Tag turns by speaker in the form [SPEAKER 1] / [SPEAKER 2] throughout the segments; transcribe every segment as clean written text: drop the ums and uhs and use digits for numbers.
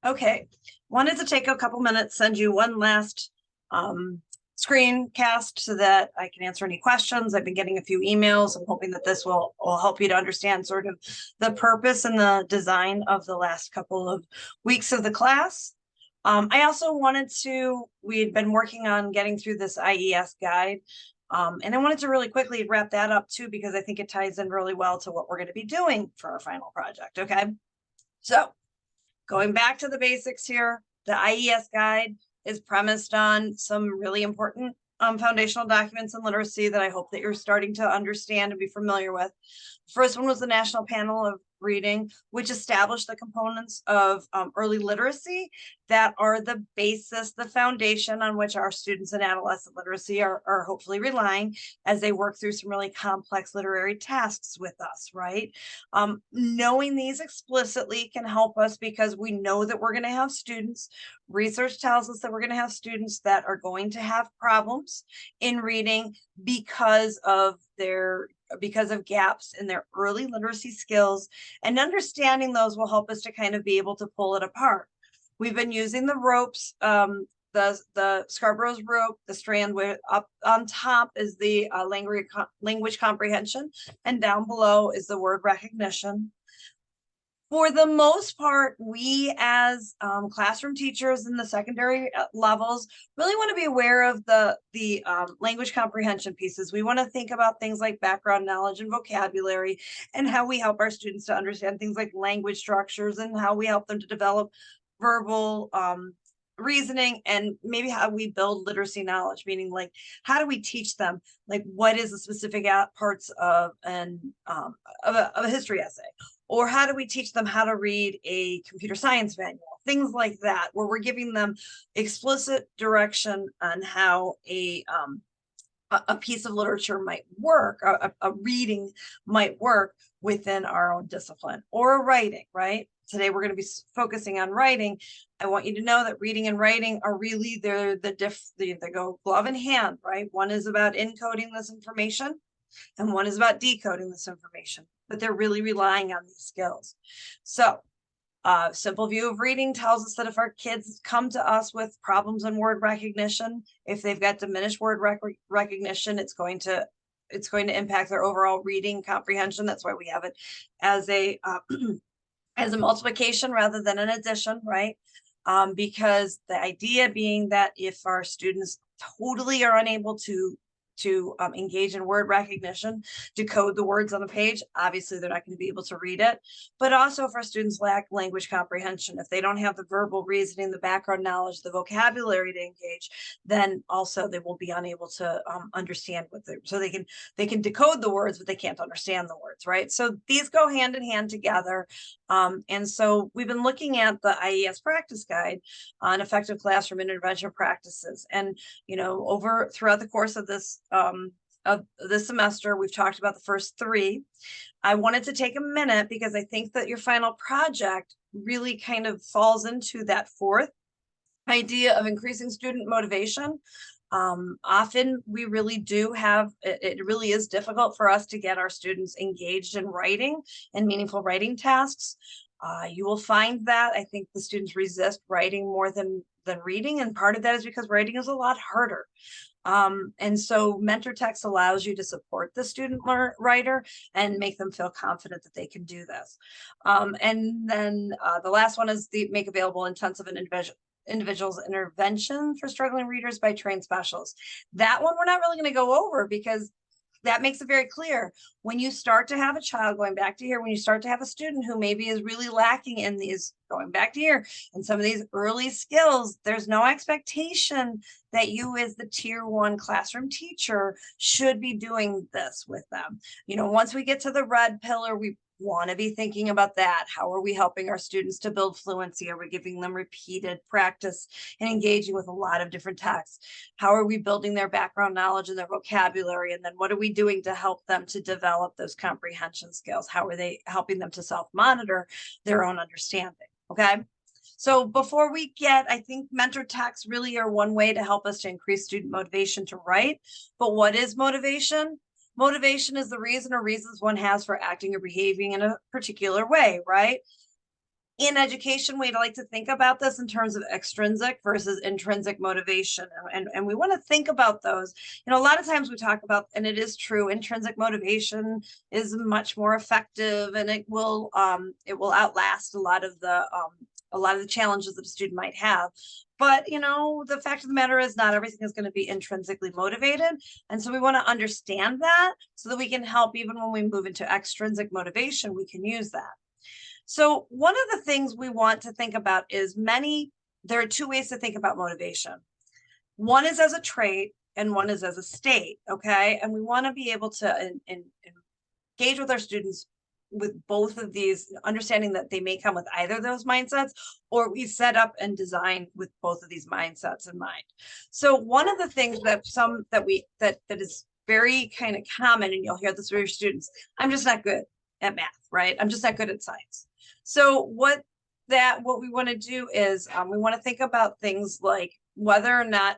[SPEAKER 1] Okay, wanted to take a couple minutes, send you one last screencast so that I can answer any questions. I've been getting a few emails. I'm hoping that this will help you to understand sort of the purpose and the design of the last couple of weeks of the class. I also wanted to, we had been working on getting through this IES guide. And I wanted to really quickly wrap that up too, because I think it ties in really well to what we're going to be doing for our final project. Okay, so going back to the basics here, the IES guide is premised on some really important foundational documents in literacy that I hope that you're starting to understand and be familiar with. First one was the National Panel of Reading, which established the components of early literacy that are the basis, the foundation on which our students in adolescent literacy are hopefully relying as they work through some really complex literary tasks with us, right? Knowing these explicitly can help us because we know that we're going to have students. Research tells us that we're going to have students that are going to have problems in reading because of gaps in their early literacy skills, and understanding those will help us to kind of be able to pull it apart. We've been using the ropes, the Scarborough's rope, the strand where up on top is the language comprehension, and down below is the word recognition. For the most part, we as classroom teachers in the secondary levels really want to be aware of the language comprehension pieces. We want to think about things like background knowledge and vocabulary, and how we help our students to understand things like language structures, and how we help them to develop verbal reasoning, and maybe how we build literacy knowledge, meaning like how do we teach them like what is the specific parts of a history essay, or how do we teach them how to read a computer science manual, things like that, where we're giving them explicit direction on how a piece of literature might work, a reading might work within our own discipline, or a writing, right? Today we're going to be focusing on writing. I want you to know that reading and writing are really, they go glove in hand, right? One is about encoding this information, and one is about decoding this information, but they're really relying on these skills. So simple view of reading tells us that if our kids come to us with problems in word recognition, if they've got diminished word recognition, it's going to impact their overall reading comprehension. That's why we have it as a as a multiplication rather than an addition, right? Because the idea being that if our students totally are unable to engage in word recognition, decode the words on the page, obviously they're not going to be able to read it. But also if our students lack language comprehension, if they don't have the verbal reasoning, the background knowledge, the vocabulary to engage, then also they will be unable to understand so they can decode the words, but they can't understand the words, right? So these go hand in hand together. And so we've been looking at the IES practice guide on effective classroom intervention practices. And, throughout the course of this semester, we've talked about the first three. I wanted to take a minute because I think that your final project really kind of falls into that fourth idea of increasing student motivation. Often we really do have, it really is difficult for us to get our students engaged in writing and meaningful writing tasks. You will find that I think the students resist writing more than reading, and part of that is because writing is a lot harder. And so mentor text allows you to support the student writer and make them feel confident that they can do this. And then the last one is the make available intensive and individuals intervention for struggling readers by trained specialists. That one we're not really going to go over because that makes it very clear. When you start to have a child, going back to here, when you start to have a student who maybe is really lacking in these, going back to here, and some of these early skills, there's no expectation that you as the tier 1 classroom teacher should be doing this with them. Once we get to the red pillar, we want to be thinking about that. How are we helping our students to build fluency? Are we giving them repeated practice and engaging with a lot of different texts? How are we building their background knowledge and their vocabulary? And then what are we doing to help them to develop those comprehension skills? How are they helping them to self-monitor their own understanding? Okay. So before we I think mentor texts really are one way to help us to increase student motivation to write. But what is motivation? Motivation is the reason or reasons one has for acting or behaving in a particular way, right? in education, we'd like to think about this in terms of extrinsic versus intrinsic motivation. And we want to think about those. You know, a lot of times we talk about, and it is true, intrinsic motivation is much more effective, and it will outlast a lot of the challenges that a student might have. But, you know, the fact of the matter is not everything is going to be intrinsically motivated. And so we want to understand that so that we can help, even when we move into extrinsic motivation, we can use that. So one of the things we want to think about is there are two ways to think about motivation. One is as a trait and one is as a state, okay? And we want to be able to engage with our students with both of these, understanding that they may come with either of those mindsets, or we set up and design with both of these mindsets in mind. So one of the things that is very kind of common, and you'll hear this from your students, I'm just not good at math, right? I'm just not good at science. So what we want to do is we want to think about things like whether or not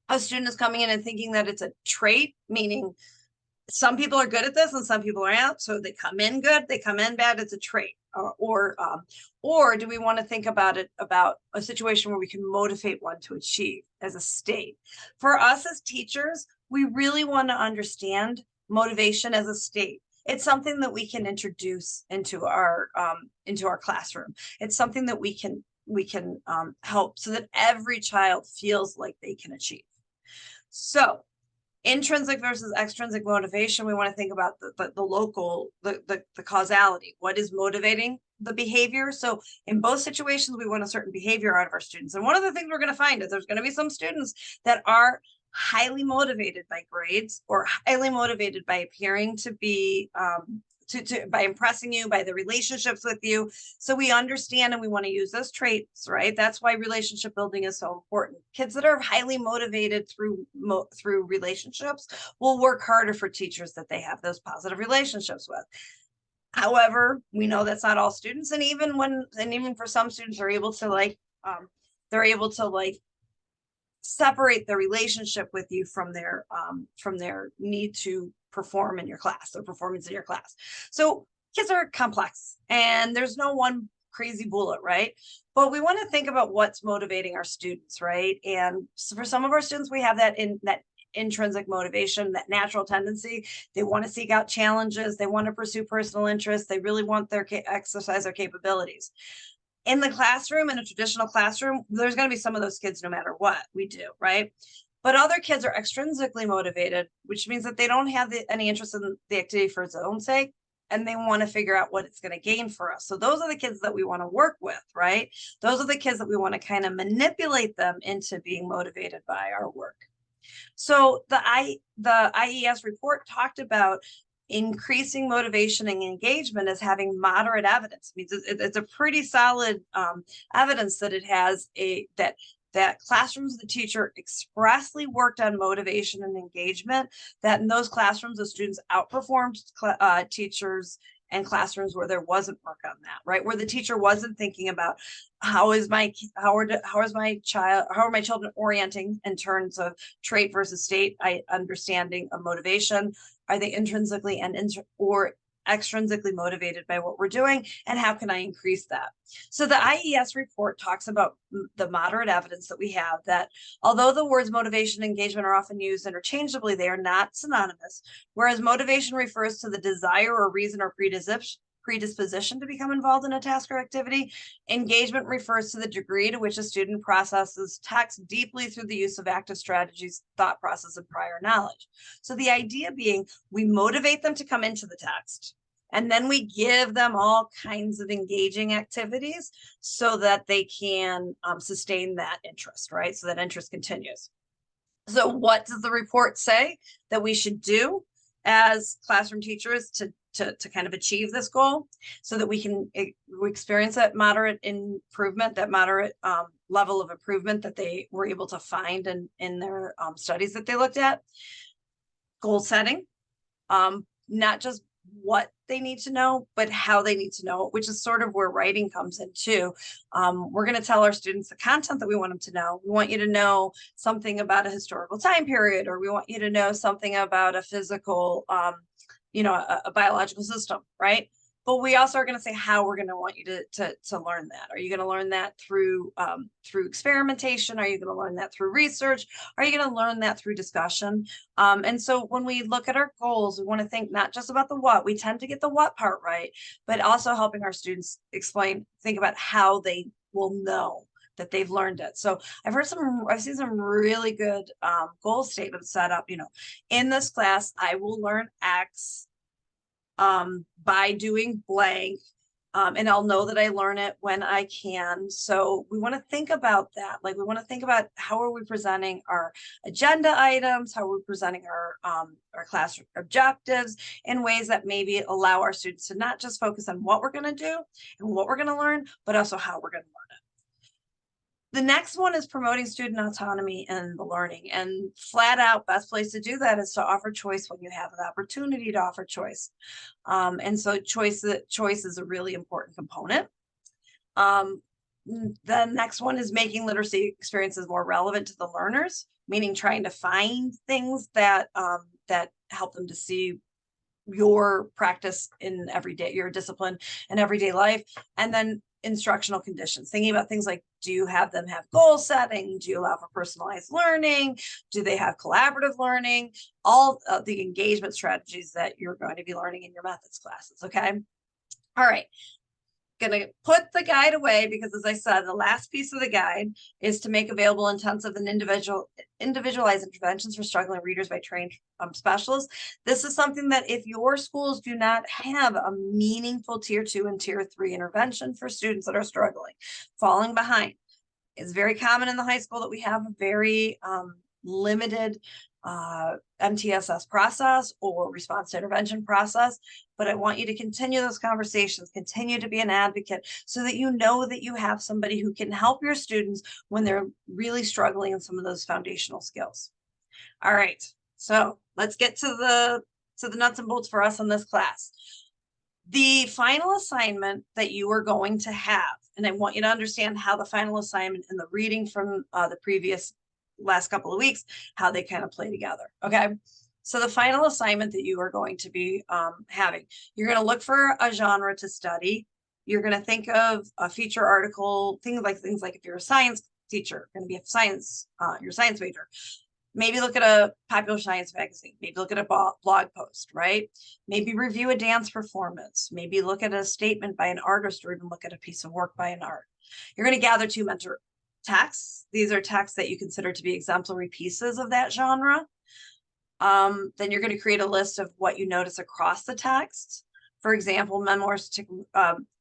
[SPEAKER 1] a student is coming in and thinking that it's a trait, meaning some people are good at this and some people are out. So they come in good, they come in bad, it's a trait. Or do we want to think about a situation where we can motivate one to achieve as a state? For us as teachers, we really want to understand motivation as a state. It's something that we can introduce into our classroom. It's something that we can help so that every child feels like they can achieve. So intrinsic versus extrinsic motivation, we want to think about the causality. What is motivating the behavior? So in both situations, we want a certain behavior out of our students. And one of the things we're going to find is there's going to be some students that are highly motivated by grades or highly motivated by appearing to be by impressing you, by the relationships with you. So we understand and we want to use those traits, right? That's why relationship building is so important. Kids that are highly motivated through relationships will work harder for teachers that they have those positive relationships with. However, we know that's not all students, and even for some students, they're able to separate the relationship with you from their need to perform in your class, or performance in your class. So kids are complex and there's no one crazy bullet, right? But we want to think about what's motivating our students, right? And so for some of our students, we have that intrinsic motivation, that natural tendency. They want to seek out challenges. They want to pursue personal interests. They really want exercise their capabilities. In the classroom, in a traditional classroom, there's going to be some of those kids no matter what we do, right? But other kids are extrinsically motivated, which means that they don't have any interest in the activity for its own sake, and they want to figure out what it's going to gain for us. So those are the kids that we want to work with, right? Those are the kids that we want to kind of manipulate them into being motivated by our work. So the IES report talked about increasing motivation and engagement as having moderate evidence. It means it's a pretty solid evidence that it has that classrooms the teacher expressly worked on motivation and engagement, that in those classrooms the students outperformed teachers, and classrooms where there wasn't work on that, right? Where the teacher wasn't thinking about how are my children orienting in terms of trait versus state, understanding of motivation. Are they intrinsically or extrinsically motivated by what we're doing, and how can I increase that? So the IES report talks about the moderate evidence that we have that although the words motivation and engagement are often used interchangeably, they are not synonymous. Whereas motivation refers to the desire or reason or predisposition to become involved in a task or activity, engagement refers to the degree to which a student processes text deeply through the use of active strategies, thought process, and prior knowledge. So the idea being we motivate them to come into the text, and then we give them all kinds of engaging activities so that they can sustain that interest, right? So that interest continues. So what does the report say that we should do as classroom teachers to kind of achieve this goal, so that we can experience that moderate improvement, that moderate level of improvement that they were able to find in their studies that they looked at? Goal setting, not just what they need to know, but how they need to know it, which is sort of where writing comes in too. We're going to tell our students the content that we want them to know. We want you to know something about a historical time period, or we want you to know something about a physical, a biological system, right? but we also are going to say how we're going to want you to learn that. Are you going to learn that through experimentation? Are you going to learn that through research? Are you going to learn that through discussion? And so when we look at our goals, we want to think not just about the what. We tend to get the what part right, but also helping our students think about how they will know that they've learned it. So I've seen some really good goal statements set up, in this class, I will learn X by doing blank. And I'll know that I learn it when I can. So we want to think about that. Like we want to think about how are we presenting our agenda items, how are we presenting our class objectives in ways that maybe allow our students to not just focus on what we're going to do and what we're going to learn, but also how we're going to learn it. The next one is promoting student autonomy in the learning, and flat out best place to do that is to offer choice when you have the opportunity to offer choice. And so choice is a really important component. The next one is making literacy experiences more relevant to the learners, meaning trying to find things that that help them to see your practice in everyday, your discipline in everyday life. And then instructional conditions, thinking about things like, do you have them have goal setting? Do you allow for personalized learning? Do they have collaborative learning? All of the engagement strategies that you're going to be learning in your methods classes, okay? All right. Going to put the guide away because, as I said, the last piece of the guide is to make available intensive and individualized interventions for struggling readers by trained specialists. This is something that if your schools do not have a meaningful tier 2 and tier 3 intervention for students that are struggling, falling behind, it's very common in the high school that we have a very limited MTSS process or response to intervention process, but I want you to continue those conversations, continue to be an advocate so that you know that you have somebody who can help your students when they're really struggling in some of those foundational skills. All right, so let's get to the nuts and bolts for us in this class. The final assignment that you are going to have, and I want you to understand how the final assignment and the reading from the previous last couple of weeks, how they kind of play together. Okay. So the final assignment that you are going to be having, you're going to look for a genre to study. You're going to think of a feature article, things like if you're a science teacher, going to be a science, your science major, maybe look at a popular science magazine, maybe look at a blog post, right? Maybe review a dance performance, maybe look at a statement by an artist, or even look at a piece of work by an art. You're going to gather 2 mentor texts. These are texts that you consider to be exemplary pieces of that genre. Then you're going to create a list of what you notice across the text. For example, memoirs,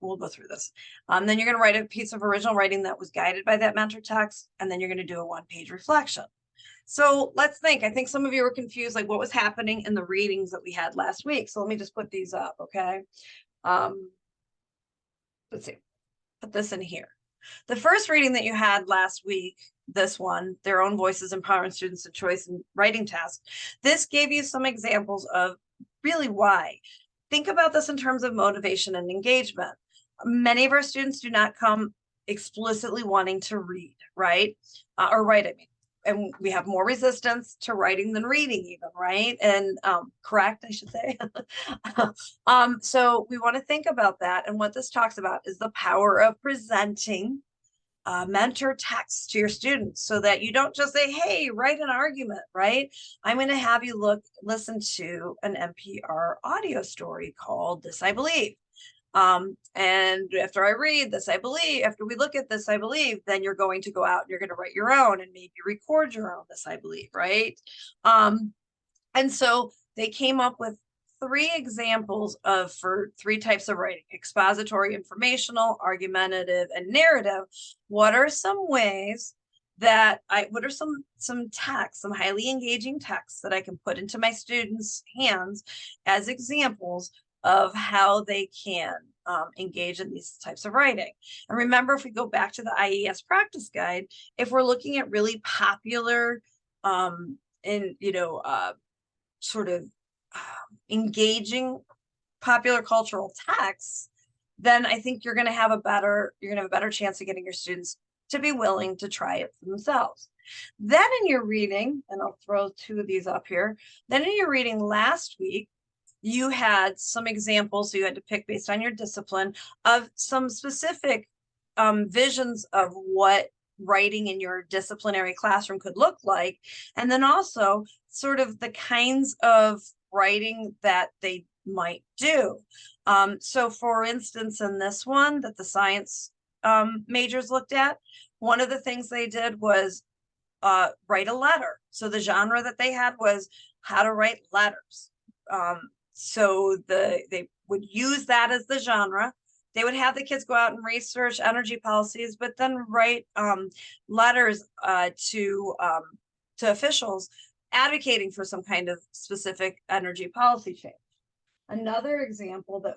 [SPEAKER 1] we'll go through this. Then you're going to write a piece of original writing that was guided by that mentor text, and then you're going to do a 1-page reflection. So let's think. I think some of you were confused, like what was happening in the readings that we had last week. So let me just put these up, okay? Let's see, put this in here. The first reading that you had last week, this one, Their Own Voices, Empowering Students to Choice and Writing Task, this gave you some examples of really why. Think about this in terms of motivation and engagement. Many of our students do not come explicitly wanting to read, right? Or write, I mean. And we have more resistance to writing than reading even, right? And correct, I should say. So we want to think about that. And what this talks about is the power of presenting mentor texts to your students so that you don't just say, hey, write an argument, right? I'm going to have you listen to an NPR audio story called This I Believe. And after I read this, I believe, after we look at this, I believe, then you're going to go out and you're going to write your own and maybe record your own This I Believe, right? And so they came up with 3 examples for 3 types of writing: expository, informational, argumentative, and narrative. What are some ways that what are some texts, some highly engaging texts that I can put into my students' hands as examples of how they can engage in these types of writing? And remember, if we go back to the IES practice guide, if we're looking at really popular sort of engaging popular cultural texts, then I think you're going to have a better chance of getting your students to be willing to try it for themselves. Then in your reading, and I'll throw 2 of these up here, then in your reading last week, you had some examples, so you had to pick based on your discipline of some specific visions of what writing in your disciplinary classroom could look like. And then also sort of the kinds of writing that they might do. So for instance, in this one that the science majors looked at, one of the things they did was write a letter. So the genre that they had was how to write letters. So they would use that as the genre. They would have the kids go out and research energy policies, but then write letters to officials advocating for some kind of specific energy policy change. Another example that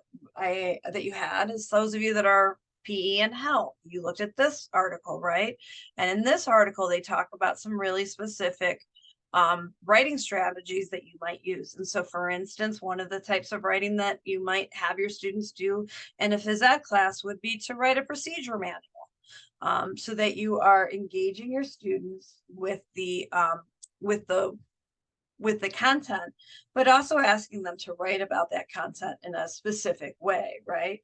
[SPEAKER 1] you had is those of you that are PE and health. You looked at this article, right? And in this article, they talk about some really specific writing strategies that you might use. And so, for instance, one of the types of writing that you might have your students do in a phys ed class would be to write a procedure manual, so that you are engaging your students with the content, but also asking them to write about that content in a specific way, right?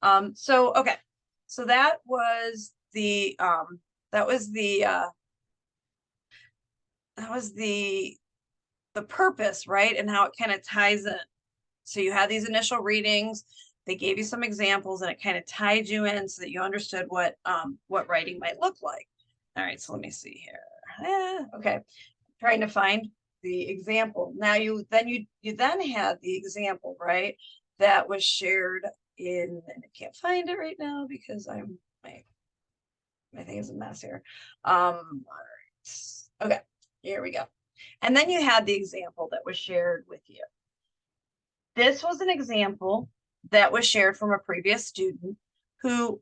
[SPEAKER 1] Okay, so that was the purpose, right? And how it kind of ties in. So you had these initial readings, they gave you some examples, and it kind of tied you in so that you understood what writing might look like. All right, so let me see here. Okay, trying to find the example. Now you then had the example, right? That was shared in, and I can't find it right now because my thing is a mess here. All right. Okay, here we go. And then you had the example that was shared with you. This was an example that was shared from a previous student who,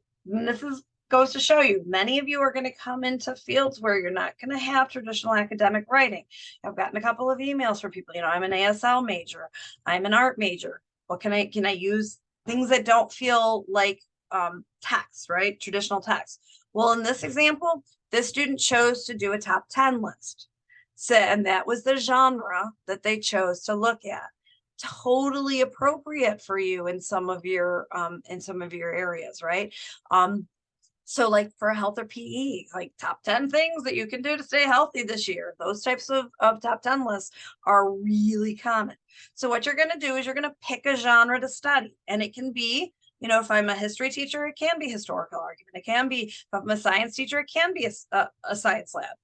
[SPEAKER 1] goes to show you, many of you are going to come into fields where you're not going to have traditional academic writing. I've gotten a couple of emails from people, I'm an ASL major, I'm an art major. What can I use things that don't feel like text, right? Traditional text. Well, in this example, this student chose to do a top 10 list. So, and that was the genre that they chose to look at. Totally appropriate for you in some of your areas, right? So like for health or PE, like top 10 things that you can do to stay healthy this year. Those types of top 10 lists are really common. So what you're going to do is you're going to pick a genre to study, and it can be, if I'm a history teacher, it can be historical argument. It can be, if I'm a science teacher, it can be a science lab.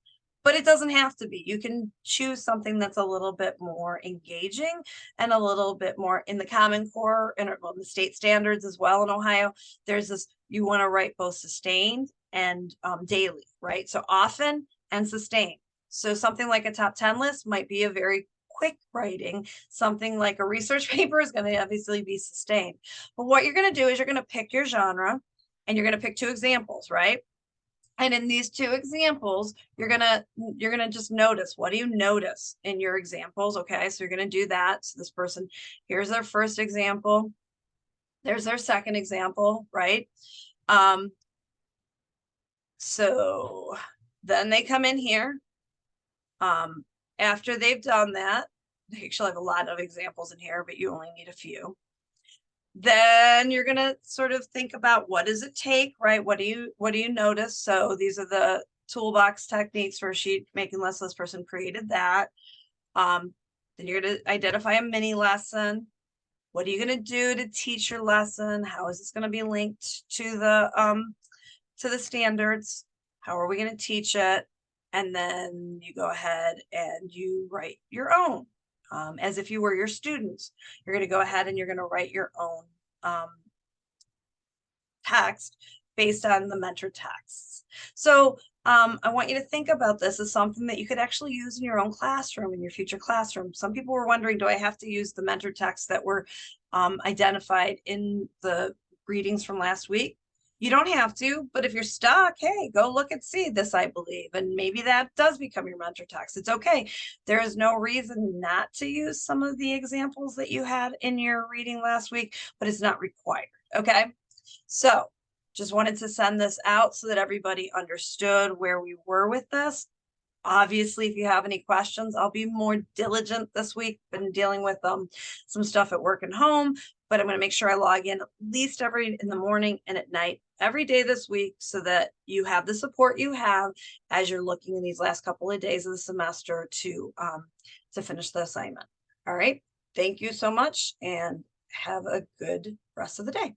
[SPEAKER 1] But it doesn't have to be. You can choose something that's a little bit more engaging and a little bit more in the Common Core and the state standards as well in Ohio. There's this, you want to write both sustained and daily, right? So often and sustained. So something like a top 10 list might be a very quick writing. Something like a research paper is going to obviously be sustained. But what you're going to do is you're going to pick your genre, and you're going to pick 2 examples, right? And in these 2 examples, you're gonna just notice, what do you notice in your examples? Okay, so you're gonna do that. So this person, here's their first example, there's their second example, right? So then they come in here. After they've done that, they actually have a lot of examples in here, but you only need a few. Then you're going to sort of think about, what does it take, right? What do you notice? So these are the toolbox techniques for sheet making list. This person created that. Then you're going to identify a mini lesson. What are you going to do to teach your lesson? How is this going to be linked to the standards? How are we going to teach it? And then you go ahead and you write your own. As if you were your students, you're going to go ahead and you're going to write your own text based on the mentor texts. So I want you to think about this as something that you could actually use in your own classroom, in your future classroom. Some people were wondering, do I have to use the mentor texts that were identified in the readings from last week? You don't have to, but if you're stuck, hey, go look and see this, I believe. And maybe that does become your mentor text. It's okay. There is no reason not to use some of the examples that you had in your reading last week, but it's not required. Okay. So just wanted to send this out so that everybody understood where we were with this. Obviously, if you have any questions, I'll be more diligent this week. Been dealing with some stuff at work and home, but I'm going to make sure I log in at least in the morning and at night every day this week so that you have the support you have as you're looking in these last couple of days of the semester to finish the assignment. All right. Thank you so much and have a good rest of the day.